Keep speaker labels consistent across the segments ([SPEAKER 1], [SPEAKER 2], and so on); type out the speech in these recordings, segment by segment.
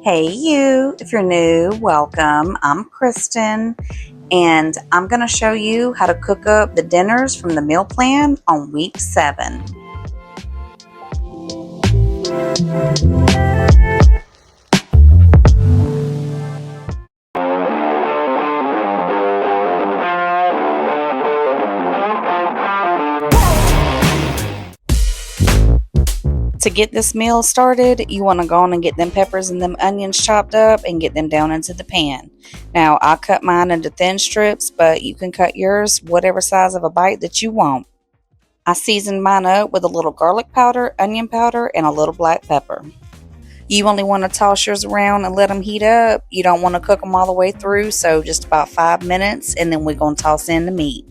[SPEAKER 1] Hey you, if you're new, welcome. I'm Kristen and I'm going to show you how to cook up the dinners from the meal plan on week 7. To get this meal started, you want to go on and get them peppers and them onions chopped up and get them down into the pan. Now, I cut mine into thin strips, but you can cut yours whatever size of a bite that you want. I seasoned mine up with a little garlic powder, onion powder, and a little black pepper. You only want to toss yours around and let them heat up. You don't want to cook them all the way through, so just about 5 minutes, and then we're going to toss in the meat.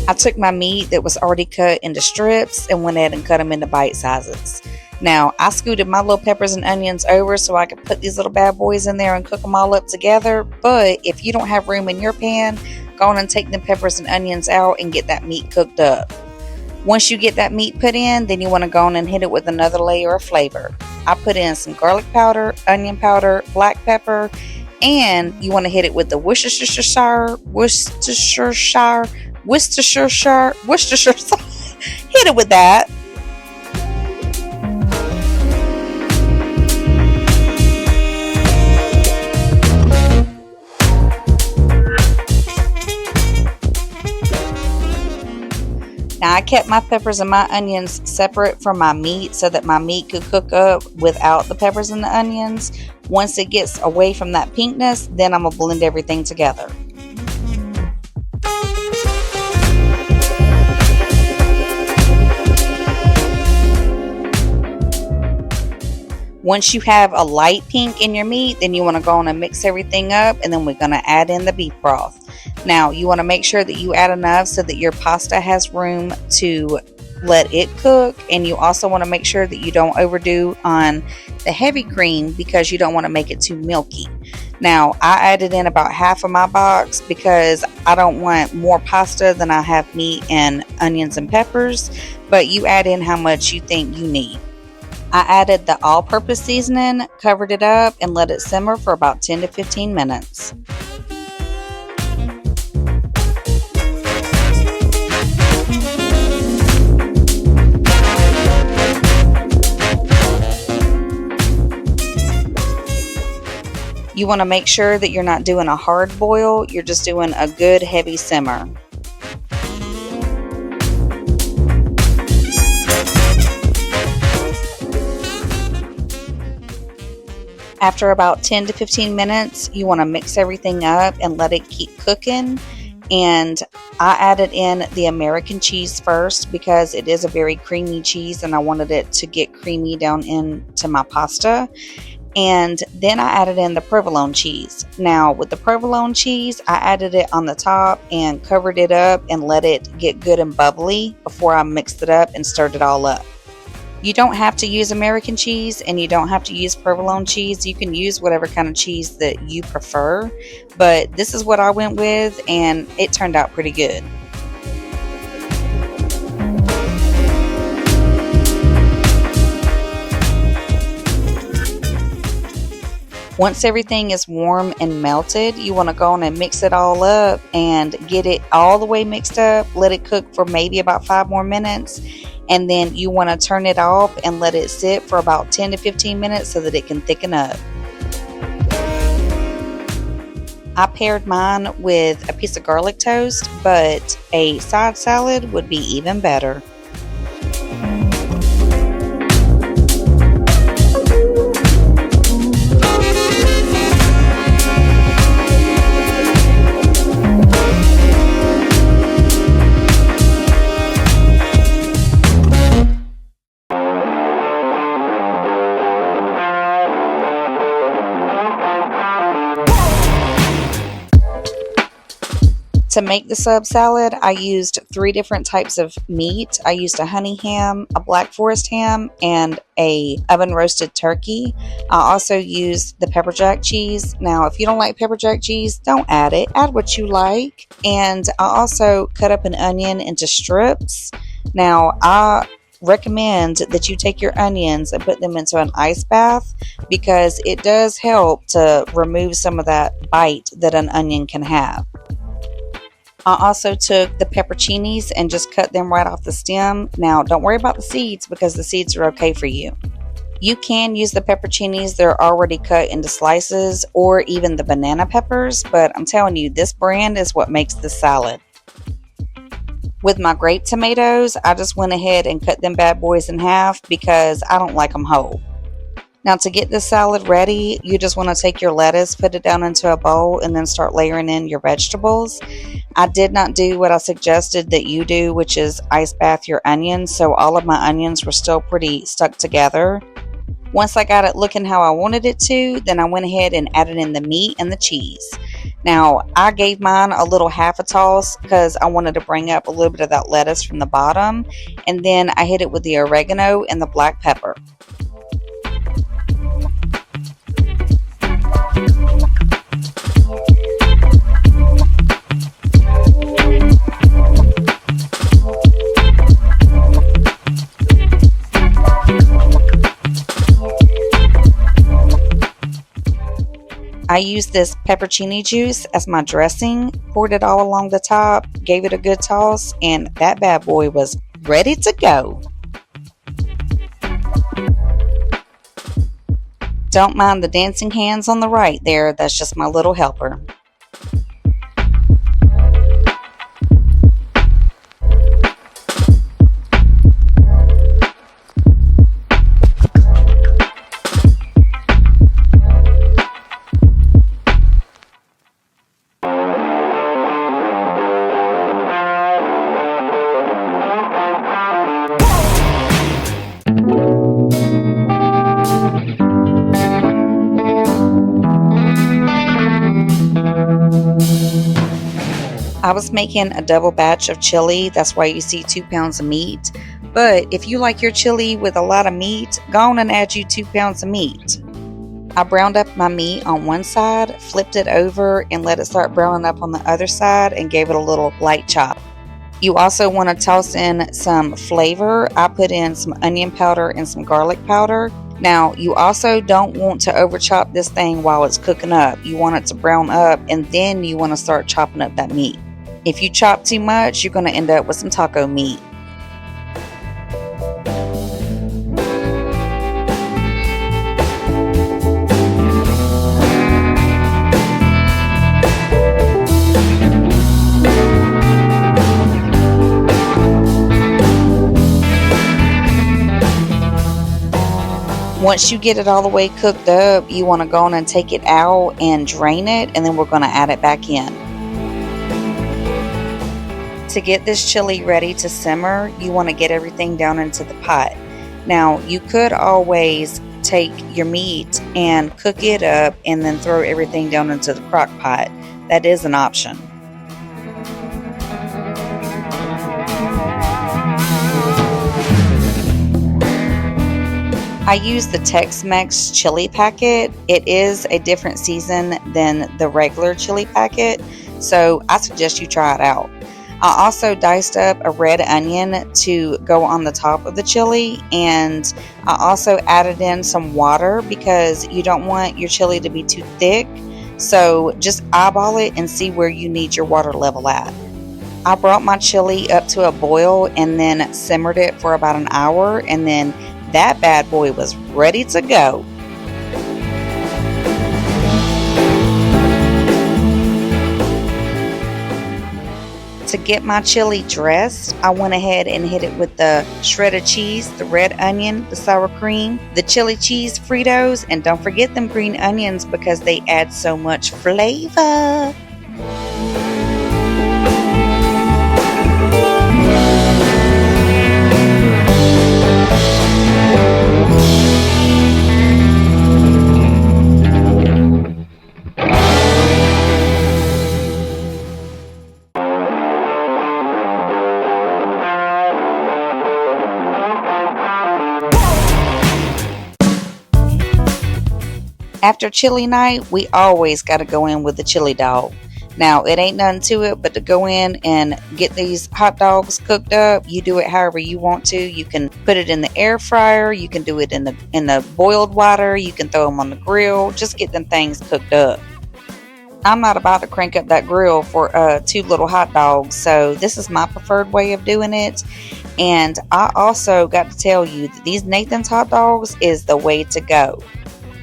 [SPEAKER 1] I took my meat that was already cut into strips and went ahead and cut them into bite sizes. Now, I scooted my little peppers and onions over so I could put these little bad boys in there and cook them all up together. But if you don't have room in your pan, go on and take the peppers and onions out and get that meat cooked up. Once you get that meat put in, then you want to go on and hit it with another layer of flavor. I put in some garlic powder, onion powder, black pepper, and you want to hit it with the Worcestershire. Hit it with that. Now I kept my peppers and my onions separate from my meat so that my meat could cook up without the peppers and the onions. Once it gets away from that pinkness, then I'm going to blend everything together. Once you have a light pink in your meat, then you want to go on and mix everything up, and then we're going to add in the beef broth. Now, you want to make sure that you add enough so that your pasta has room to let it cook, and you also want to make sure that you don't overdo on the heavy cream because you don't want to make it too milky. Now, I added in about half of my box because I don't want more pasta than I have meat and onions and peppers, but you add in how much you think you need. I added the all-purpose seasoning, covered it up, and let it simmer for about 10 to 15 minutes. You want to make sure that you're not doing a hard boil, you're just doing a good heavy simmer. After about 10 to 15 minutes, you want to mix everything up and let it keep cooking. And I added in the American cheese first because it is a very creamy cheese and I wanted it to get creamy down into my pasta. And then I added in the provolone cheese. Now with the provolone cheese, I added it on the top and covered it up and let it get good and bubbly before I mixed it up and stirred it all up. You don't have to use American cheese and you don't have to use provolone cheese. You can use whatever kind of cheese that you prefer, but this is what I went with and it turned out pretty good. Once everything is warm and melted, you want to go on and mix it all up and get it all the way mixed up. Let it cook for maybe about 5 more minutes. And then you want to turn it off and let it sit for about 10 to 15 minutes so that it can thicken up. I paired mine with a piece of garlic toast, but a side salad would be even better. To make the sub salad, I used 3 different types of meat. I used a honey ham, a black forest ham, and a oven roasted turkey. I also used the pepper jack cheese. Now, if you don't like pepper jack cheese, don't add it. Add what you like. And I also cut up an onion into strips. Now, I recommend that you take your onions and put them into an ice bath because it does help to remove some of that bite that an onion can have. I also took the pepperoncinis and just cut them right off the stem. Now, don't worry about the seeds because the seeds are okay for you. You can use the pepperoncinis, they're already cut into slices, or even the banana peppers, but I'm telling you, this brand is what makes the salad. With my grape tomatoes, I just went ahead and cut them bad boys in half because I don't like them whole. Now, to get this salad ready, you just want to take your lettuce, put it down into a bowl, and then start layering in your vegetables. I did not do what I suggested that you do, which is ice bath your onions, so all of my onions were still pretty stuck together. Once I got it looking how I wanted it to, then I went ahead and added in the meat and the cheese. Now, I gave mine a little half a toss because I wanted to bring up a little bit of that lettuce from the bottom, and then I hit it with the oregano and the black pepper. I used this pepperoni juice as my dressing, poured it all along the top, gave it a good toss, and that bad boy was ready to go. Don't mind the dancing hands on the right there, that's just my little helper. I was making a double batch of chili, that's why you see 2 pounds of meat. But if you like your chili with a lot of meat, go on and add you 2 pounds of meat. I browned up my meat on one side, flipped it over, and let it start browning up on the other side and gave it a little light chop. You also want to toss in some flavor. I put in some onion powder and some garlic powder. Now, you also don't want to over chop this thing while it's cooking up. You want it to brown up, and then you want to start chopping up that meat. If you chop too much, you're going to end up with some taco meat. Once you get it all the way cooked up, you want to go on and take it out and drain it, and then we're going to add it back in. To get this chili ready to simmer, you want to get everything down into the pot. Now, you could always take your meat and cook it up and then throw everything down into the crock pot. That is an option. I use the Tex-Mex chili packet. It is a different season than the regular chili packet, so I suggest you try it out. I also diced up a red onion to go on the top of the chili, and I also added in some water because you don't want your chili to be too thick, so just eyeball it and see where you need your water level at. I brought my chili up to a boil and then simmered it for about an hour, and then that bad boy was ready to go. To get my chili dressed, I went ahead and hit it with the shredded cheese, the red onion, the sour cream, the chili cheese Fritos, and don't forget them green onions because they add so much flavor. After chili night, we always got to go in with the chili dog. Now, it ain't nothing to it but to go in and get these hot dogs cooked up. You do it however you want to. You can put it in the air fryer. You can do it in the boiled water. You can throw them on the grill. Just get them things cooked up. I'm not about to crank up that grill for 2 little hot dogs, so this is my preferred way of doing it. And I also got to tell you that these Nathan's hot dogs is the way to go.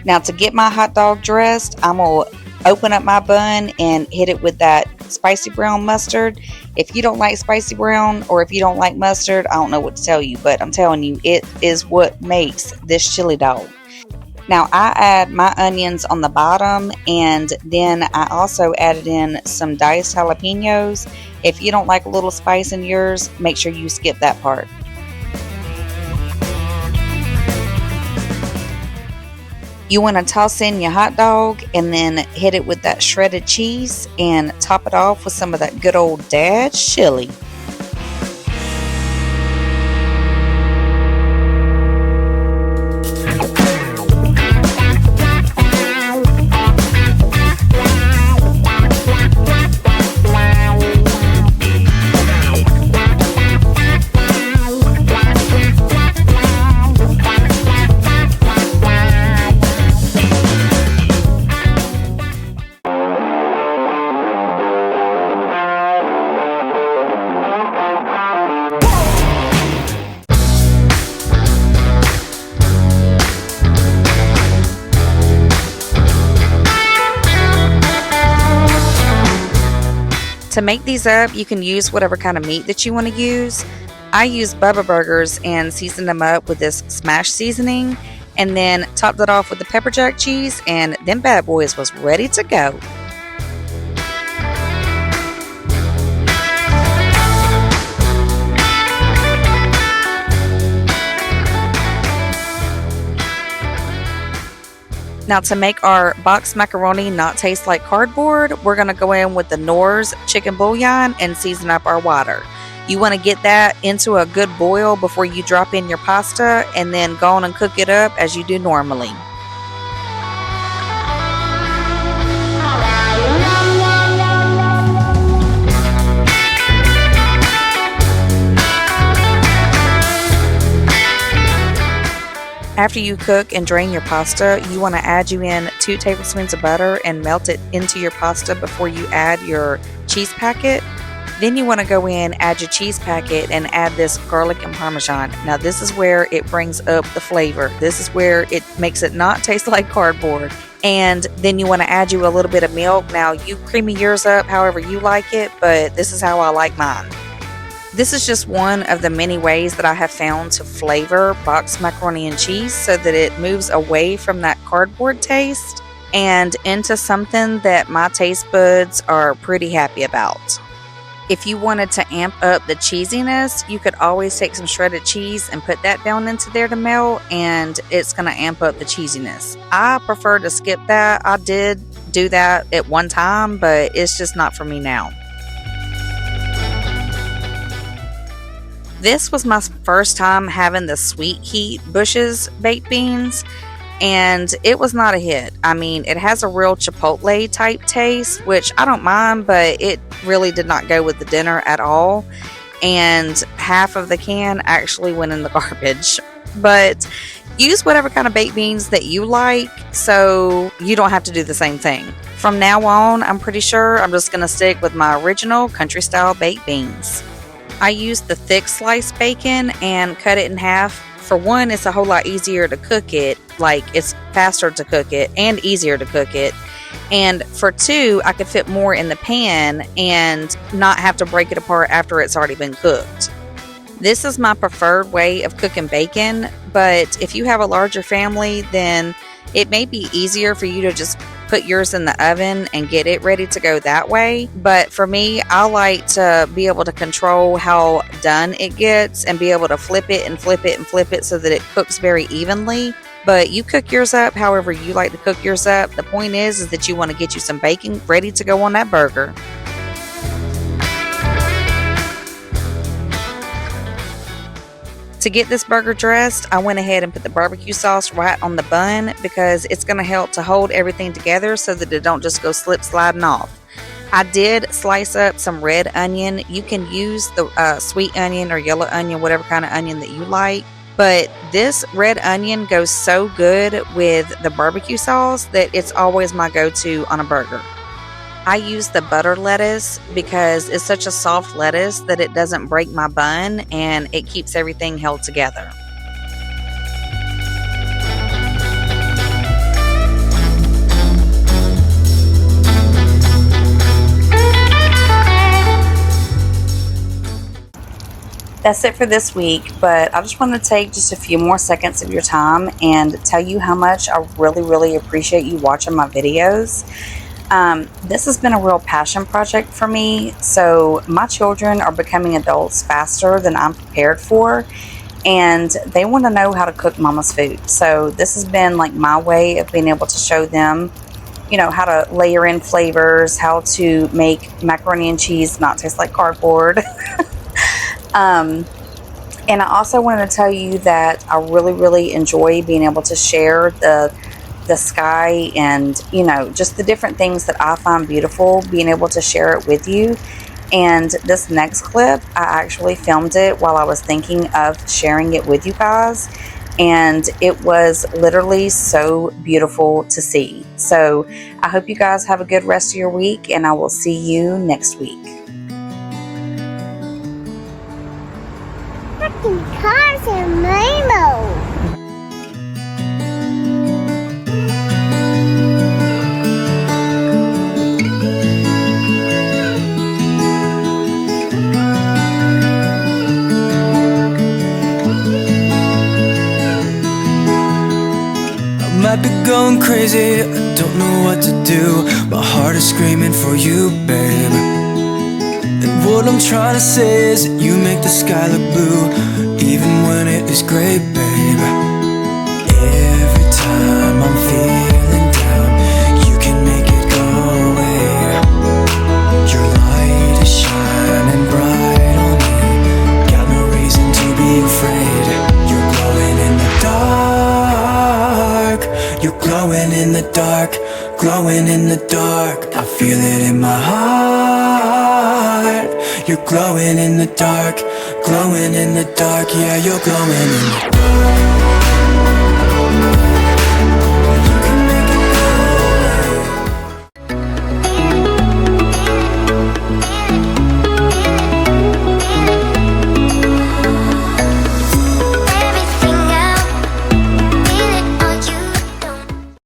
[SPEAKER 1] Now, to get my hot dog dressed, I'm going to open up my bun and hit it with that spicy brown mustard. If you don't like spicy brown, or if you don't like mustard, I don't know what to tell you, but I'm telling you, it is what makes this chili dog. Now, I add my onions on the bottom, and then I also added in some diced jalapenos. If you don't like a little spice in yours, make sure you skip that part. You want to toss in your hot dog and then hit it with that shredded cheese and top it off with some of that good old Dad's chili. To make these up, you can use whatever kind of meat that you want to use. I use Bubba Burgers and seasoned them up with this smash seasoning, and then topped it off with the pepper jack cheese, and them bad boys was ready to go. Now, to make our boxed macaroni not taste like cardboard, we're going to go in with the Knorr's chicken bouillon and season up our water. You want to get that into a good boil before you drop in your pasta, and then go on and cook it up as you do normally. After you cook and drain your pasta, you want to add in 2 tablespoons of butter and melt it into your pasta before you add your cheese packet. Then you want to go in, add your cheese packet, and add this garlic and parmesan. Now, this is where it brings up the flavor. This is where it makes it not taste like cardboard. And then you want to add you a little bit of milk. Now, you creamy yours up however you like it, but this is how I like mine. This is just one of the many ways that I have found to flavor boxed macaroni and cheese so that it moves away from that cardboard taste and into something that my taste buds are pretty happy about. If you wanted to amp up the cheesiness, you could always take some shredded cheese and put that down into there to melt, and it's going to amp up the cheesiness. I prefer to skip that. I did do that at one time, but it's just not for me now. This was my first time having the Sweet Heat Bush's baked beans, and it was not a hit. I mean, it has a real Chipotle type taste, which I don't mind, but it really did not go with the dinner at all. And half of the can actually went in the garbage. But use whatever kind of baked beans that you like, so you don't have to do the same thing. From now on, I'm pretty sure I'm just going to stick with my original country style baked beans. I used the thick sliced bacon and cut it in half. For one, it's a whole lot easier to cook it. Like, it's faster to cook it and easier to cook it. And for two, I could fit more in the pan and not have to break it apart after it's already been cooked. This is my preferred way of cooking bacon, but if you have a larger family, then it may be easier for you to just put yours in the oven and get it ready to go that way. But for me, I like to be able to control how done it gets and be able to flip it and flip it and flip it so that it cooks very evenly. But you cook yours up however you like to cook yours up. The point is that you want to get you some bacon ready to go on that burger. To get this burger dressed, I went ahead and put the barbecue sauce right on the bun because it's going to help to hold everything together so that it don't just go slip sliding off. I did slice up some red onion. You can use the sweet onion or yellow onion, whatever kind of onion that you like. But this red onion goes so good with the barbecue sauce that it's always my go-to on a burger. I use the butter lettuce because it's such a soft lettuce that it doesn't break my bun and it keeps everything held together. That's it for this week, but I just want to take just a few more seconds of your time and tell you how much I really appreciate you watching my videos. This has been a real passion project for me. So my children are becoming adults faster than I'm prepared for, and they want to know how to cook mama's food. So this has been like my way of being able to show them, you know, how to layer in flavors, how to make macaroni and cheese not taste like cardboard. And I also wanted to tell you that I really enjoy being able to share the sky and, you know, just the different things that I find beautiful, being able to share it with you. And this next clip, I actually filmed it while I was thinking of sharing it with you guys, and it was literally so beautiful to see. So I hope you guys have a good rest of your week, and I will see you next week.
[SPEAKER 2] Cars and rainbows.
[SPEAKER 3] I might be going crazy, I don't know what to do. My heart is screaming for you, babe. And what I'm trying to say is that you make the sky look blue, even when it is gray, babe. Every time I'm feeling down, you can make it go away. Your light is shining bright on me, got no reason to be afraid. You're glowing in the dark, you're glowing in the dark, glowing in the dark. I feel it in my heart. You're glowing in the dark, glowing in the dark. Yeah, you're glowing in the dark.